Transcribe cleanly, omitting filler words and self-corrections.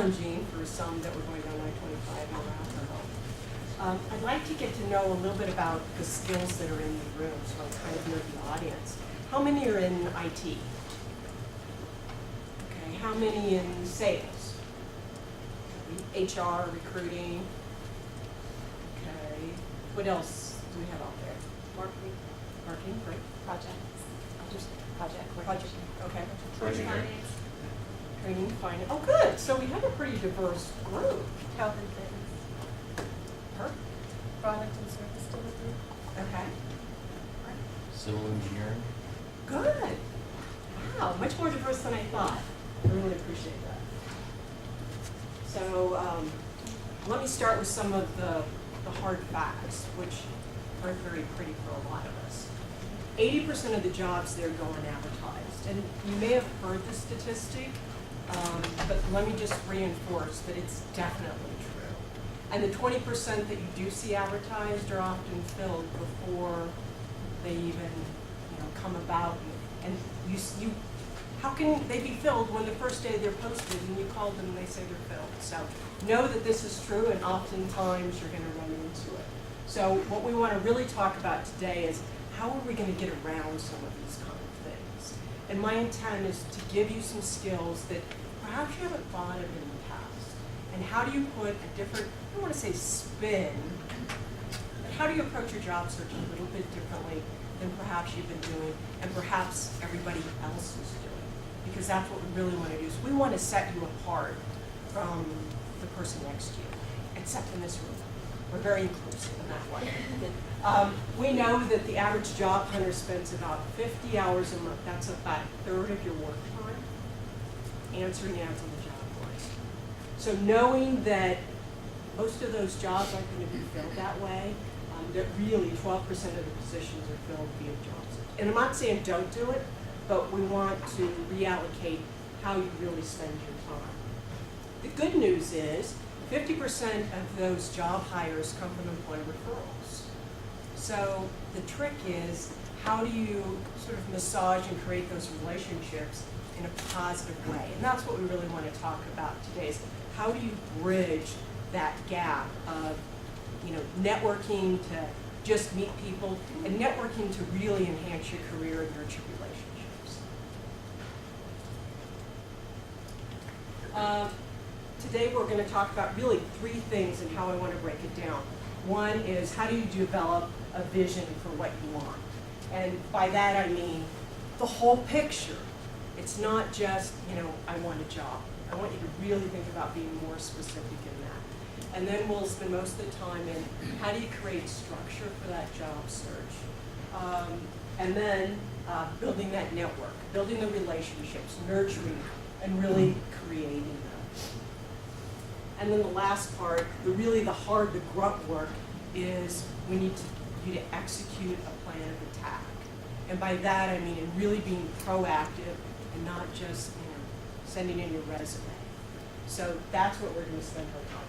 challenging for some that were going down I-25 and around. I'd like to get to know a little bit about the skills that are in the room, so I kind of know the audience. How many are in IT? Okay, how many in sales? HR, recruiting. Okay, what else do we have out there? Marketing. Marketing, great. Projects. Just project. Project, okay. Finance. Training, finance. Oh, good. So we have a pretty diverse group. Health and fitness. Perfect. Product and service delivery. Okay. Civil engineering. Good. Wow, much more diverse than I thought. I really appreciate that. So let me start with some of the hard facts, which aren't very pretty for a lot of us. 80% of the jobs there go unadvertised. And you may have heard the statistic, but let me just reinforce that it's definitely true. And the 20% that you do see advertised are often filled before they even come about. And you how can they be filled when the first day they're posted and you call them and they say they're filled? So know that this is true, and oftentimes you're going to run into it. So what we want to really talk about today is how are we going to get around some of these kind of things? And my intent is to give you some skills that perhaps you haven't thought of in the past. And how do you put a different, I don't want to say spin, but how do you approach your job search a little bit differently than perhaps you've been doing and perhaps everybody else is doing? Because that's what we really want to do. So we want to set you apart from the person next to you, except in this room. We're very inclusive in that way. We know that the average job hunter spends about 50 hours a month. That's about a third of your work time answering ads on the job boards. So knowing that most of those jobs aren't going to be filled that way, that really 12% of the positions are filled via jobs. And I'm not saying don't do it, but we want to reallocate how you really spend your time. The good news is 50% of those job hires come from employee referrals. So the trick is, how do you sort of massage and create those relationships in a positive way? And that's what we really want to talk about today, is how do you bridge that gap of networking to just meet people, and networking to really enhance your career and nurture relationships. Today we're going to talk about really three things and how I want to break it down. One is, how do you develop a vision for what you want? And by that I mean the whole picture. It's not just, I want a job. I want you to really think about being more specific in that. And then we'll spend most of the time in how do you create structure for that job search. And then building that network, building the relationships, nurturing, and really creating them. And then the last part, the hard, the grunt work, is we need you to execute a plan of attack. And by that I mean in really being proactive and not just sending in your resume. So that's what we're going to spend our time